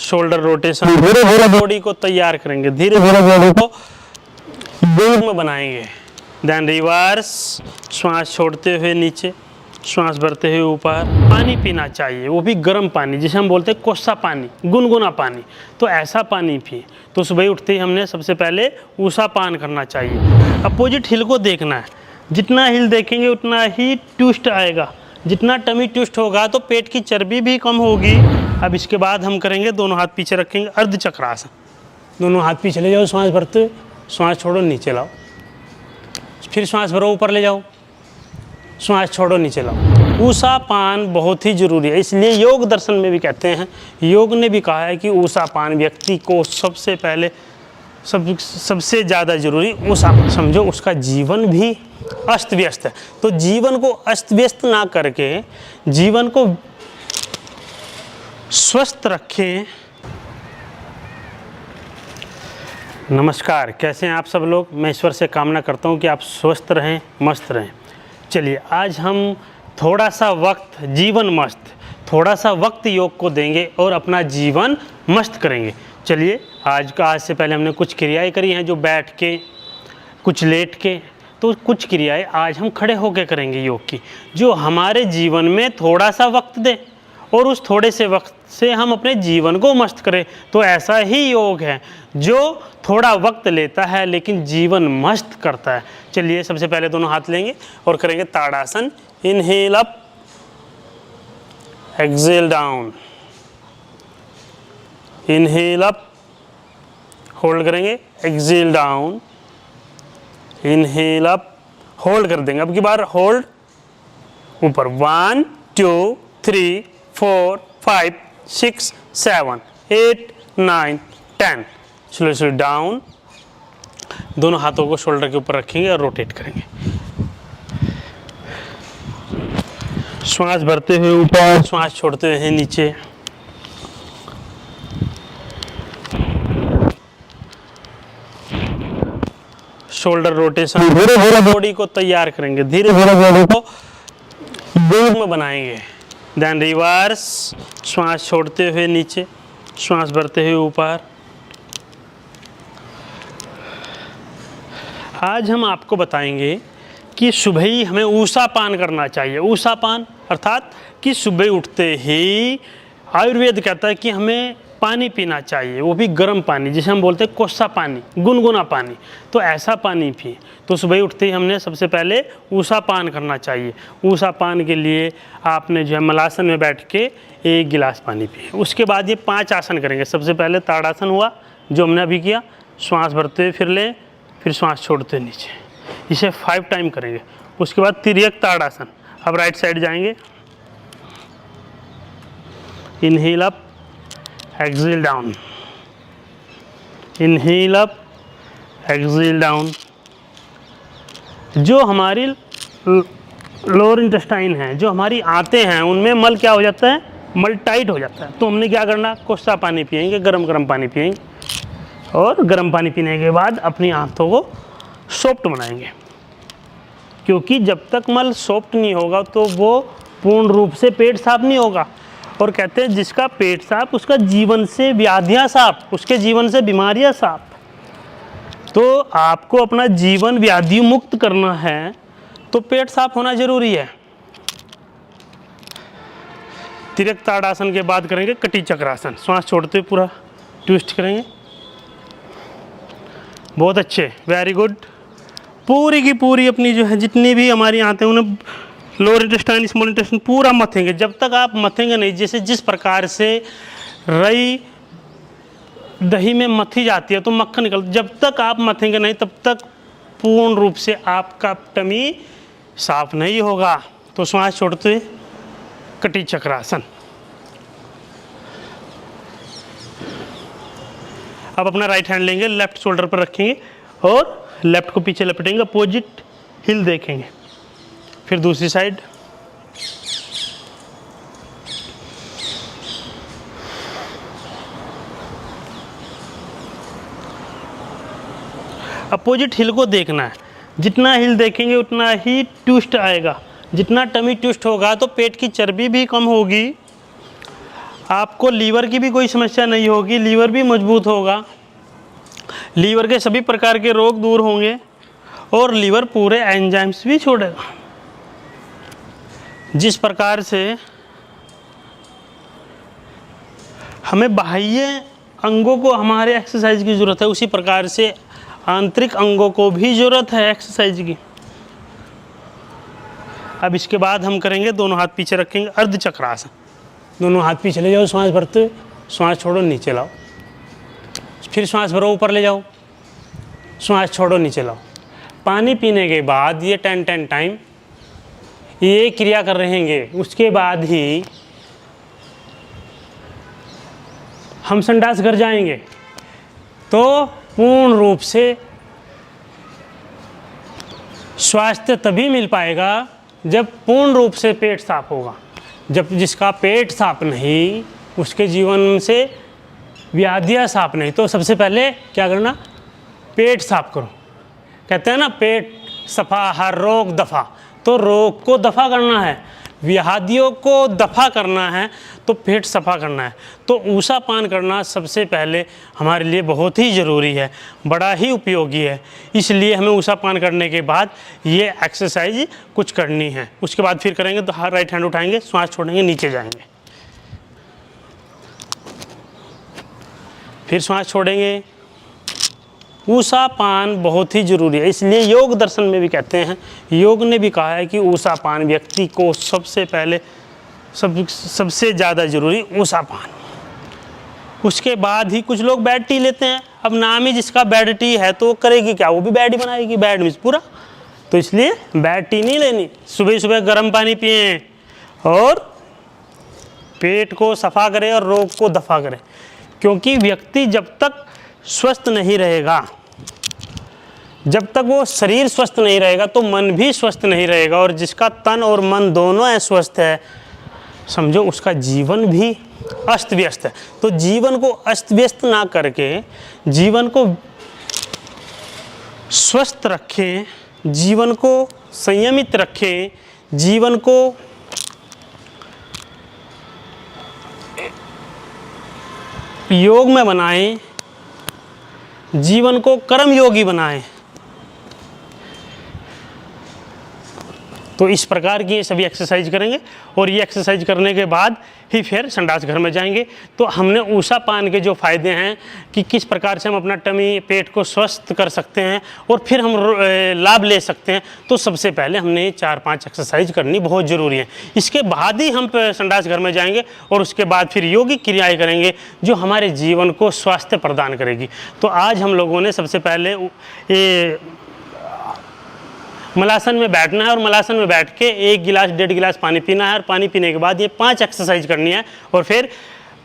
Shoulder rotation, धीरे धीरे body को तैयार करेंगे, धीरे धीरे बॉडी को वेग में बनाएंगे। देन रिवर्स, श्वास छोड़ते हुए नीचे, श्वास भरते हुए ऊपर। पानी पीना चाहिए, वो भी गर्म पानी, जिसे हम बोलते हैं कोसा पानी, गुनगुना पानी। तो ऐसा पानी पिए। तो सुबह उठते ही हमने सबसे पहले ऊषा पान करना चाहिए। अपोजिट हिल को देखना है, जितना हिल देखेंगे उतना ही ट्विस्ट आएगा। जितना टमी ट्विस्ट होगा तो पेट की चर्बी भी कम होगी। अब इसके बाद हम करेंगे, दोनों हाथ पीछे रखेंगे, अर्ध चक्रासन। दोनों हाथ पीछे ले जाओ, श्वास भरते हुए, श्वास छोड़ो, नीचे लाओ, फिर श्वास भरो, ऊपर ले जाओ, श्वास छोड़ो, नीचे लाओ। ऊषा पान बहुत ही जरूरी है, इसलिए योग दर्शन में भी कहते हैं, योग ने भी कहा है कि ऊषा पान व्यक्ति को सबसे पहले सबसे ज़्यादा जरूरी ऊषा। समझो उसका जीवन भी अस्त व्यस्त है, तो जीवन को अस्त व्यस्त ना करके जीवन को स्वस्थ रखें। नमस्कार, कैसे हैं आप सब लोग। मैं ईश्वर से कामना करता हूं कि आप स्वस्थ रहें, मस्त रहें। चलिए आज हम थोड़ा सा वक्त, जीवन मस्त, थोड़ा सा वक्त योग को देंगे और अपना जीवन मस्त करेंगे। चलिए आज से पहले हमने कुछ क्रियाएं करी हैं, जो बैठ के, कुछ लेट के, तो कुछ क्रियाएं आज हम खड़े होकर करेंगे योग की, जो हमारे जीवन में थोड़ा सा वक्त दे और उस थोड़े से वक्त से हम अपने जीवन को मस्त करें। तो ऐसा ही योग है जो थोड़ा वक्त लेता है लेकिन जीवन मस्त करता है। चलिए सबसे पहले दोनों हाथ लेंगे और करेंगे Tadasana. Inhale up, exhale down, inhale up, hold करेंगे, exhale down, inhale up, hold कर देंगे। अब की बार होल्ड, ऊपर 1 2 3 4 5 6 7 8 9 10। Slow slow down. दोनों हाथों को शोल्डर के ऊपर रखेंगे और रोटेट करेंगे। श्वास भरते हुए ऊपर, श्वास छोड़ते हुए नीचे। शोल्डर रोटेशन, धीरे धीरे बॉडी को तैयार करेंगे, धीरे धीरे बॉडी को वेग में बनाएंगे। देन रिवर्स, श्वास छोड़ते हुए नीचे, श्वास भरते हुए ऊपर। आज हम आपको बताएंगे कि सुबह ही हमें ऊषा पान करना चाहिए। ऊषा पान अर्थात कि सुबह उठते ही आयुर्वेद कहता है कि हमें पानी पीना चाहिए, वो भी गर्म पानी, जिसे हम बोलते हैं कोसा पानी, गुनगुना पानी। तो ऐसा पानी पिए। तो सुबह उठते ही हमने सबसे पहले ऊषा पान करना चाहिए। ऊषा पान के लिए आपने जो है मलासन में बैठ के 1 गिलास पानी पिए। उसके बाद ये 5 आसन करेंगे। सबसे पहले ताड़ासन हुआ, जो हमने अभी किया, श्वास भरते हुए फिर लें, फिर श्वास छोड़ते हुए नीचे। इसे 5 टाइम करेंगे। उसके बाद तिर्यक ताड़ासन। अब राइट साइड जाएंगे, inhale up, exhale down, inhale up, exhale down. जो हमारी लोअर इंटेस्टाइन है, जो हमारी आंतें हैं, उनमें मल क्या हो जाता है, मल टाइट हो जाता है। तो हमने क्या करना, कोसा पानी पिएंगे, गरम पानी पिएंगे और गर्म पानी पीने के बाद अपनी आंतों को सॉफ्ट बनाएंगे। क्योंकि जब तक मल सॉफ्ट नहीं होगा तो वो पूर्ण रूप से पेट साफ नहीं होगा। और कहते हैं जिसका पेट साफ उसका जीवन से व्याधियां साफ, उसके जीवन से बीमारियां साफ। तो आपको अपना जीवन व्याधि मुक्त करना है तो पेट साफ होना जरूरी है। तिर्यक ताड़ासन के बाद करेंगे कटी चक्रासन। श्वास छोड़ते हुए पूरा ट्विस्ट करेंगे। बहुत अच्छे, वेरी गुड। पूरी की पूरी अपनी जो है जितनी भी हमारी आते हैं उन्हें लोअर इंटेस्टाइन, स्मॉल इंटेस्टाइन पूरा मथेंगे। जब तक आप मथेंगे नहीं, जैसे जिस प्रकार से रई दही में मथी जाती है तो मक्खन निकलता, जब तक आप मथेंगे नहीं तब तक पूर्ण रूप से आपका टमी साफ नहीं होगा। तो श्वास छोड़ते कटी चक्रासन। अब अपना राइट हैंड लेंगे, लेफ्ट शोल्डर पर रखेंगे और लेफ्ट को पीछे लपेटेंगे, अपोजिट हिल देखेंगे। फिर दूसरी साइड, अपोजिट हिल को देखना है। जितना हिल देखेंगे उतना ही ट्विस्ट आएगा। जितना टमी ट्विस्ट होगा तो पेट की चर्बी भी कम होगी। आपको लीवर की भी कोई समस्या नहीं होगी, लीवर भी मजबूत होगा, लीवर के सभी प्रकार के रोग दूर होंगे और लीवर पूरे एंजाइम्स भी छोड़ेगा। जिस प्रकार से हमें बाह्य अंगों को हमारे एक्सरसाइज की ज़रूरत है, उसी प्रकार से आंतरिक अंगों को भी ज़रूरत है एक्सरसाइज की। अब इसके बाद हम करेंगे, दोनों हाथ पीछे रखेंगे, अर्धचक्रासन। दोनों हाथ पीछे ले जाओ, श्वास भरते हुए, श्वास छोड़ो, नीचे लाओ, फिर श्वास भरो, ऊपर ले जाओ, श्वास छोड़ो, नीचे लाओ। पानी पीने के बाद ये 10 टाइम ये क्रिया कर रहेंगे। उसके बाद ही हम संडास घर जाएंगे तो पूर्ण रूप से स्वास्थ्य तभी मिल पाएगा जब पूर्ण रूप से पेट साफ होगा। जब जिसका पेट साफ नहीं, उसके जीवन से व्याधियाँ साफ नहीं। तो सबसे पहले क्या करना, पेट साफ करो। कहते हैं ना, पेट सफा हर रोग दफा। तो रोग को दफा करना है, व्याधियों को दफा करना है, तो पेट सफा करना है। तो ऊषा पान करना सबसे पहले हमारे लिए बहुत ही ज़रूरी है, बड़ा ही उपयोगी है। इसलिए हमें ऊषा पान करने के बाद ये एक्सरसाइज कुछ करनी है। उसके बाद फिर करेंगे तो राइट हैंड उठाएंगे, श्वास छोड़ेंगे, नीचे जाएंगे, फिर श्वास छोड़ेंगे। ऊषा पान बहुत ही ज़रूरी है। इसलिए योग दर्शन में भी कहते हैं, योग ने भी कहा है कि ऊषा पान व्यक्ति को सबसे पहले सबसे ज़्यादा ज़रूरी ऊषा पान। उसके बाद ही कुछ लोग बेड टी लेते हैं। अब नाम ही जिसका बेड टी है तो वो करेगी क्या, वो भी बेड ही बनाएगी, बेड मीन्स पूरा। तो इसलिए बेड टी नहीं लेनी। सुबह सुबह गर्म पानी पिए और पेट को सफा करें और रोग को दफा करें। क्योंकि व्यक्ति जब तक स्वस्थ नहीं रहेगा, जब तक वो शरीर स्वस्थ नहीं रहेगा तो मन भी स्वस्थ नहीं रहेगा। और जिसका तन और मन दोनों अस्वस्थ है, समझो उसका जीवन भी अस्त व्यस्त है। तो जीवन को अस्त व्यस्त ना करके जीवन को स्वस्थ रखें, जीवन को संयमित रखें, जीवन को योग में बनाएं, जीवन को कर्म योगी बनाएं। तो इस प्रकार की ये सभी एक्सरसाइज करेंगे और ये एक्सरसाइज करने के बाद ही फिर संडास घर में जाएंगे। तो हमने ऊषा पान के जो फ़ायदे हैं कि किस प्रकार से हम अपना टमी पेट को स्वस्थ कर सकते हैं और फिर हम लाभ ले सकते हैं। तो सबसे पहले हमने 4-5 एक्सरसाइज करनी बहुत ज़रूरी है। इसके बाद ही हम संडास घर में जाएंगे और उसके बाद फिर योगिक क्रियाएँ करेंगे जो हमारे जीवन को स्वास्थ्य प्रदान करेगी। तो आज हम लोगों ने सबसे पहले ये मलासन में बैठना है और मलासन में बैठ के 1 गिलास 1.5 गिलास पानी पीना है और पानी पीने के बाद ये 5 एक्सरसाइज करनी है और फिर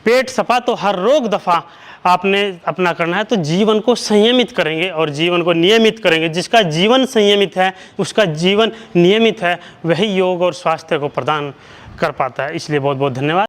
पेट सफा तो हर रोग दफा आपने अपना करना है। तो जीवन को संयमित करेंगे और जीवन को नियमित करेंगे। जिसका जीवन संयमित है, उसका जीवन नियमित है, वही योग और स्वास्थ्य को प्रदान कर पाता है। इसलिए बहुत बहुत धन्यवाद।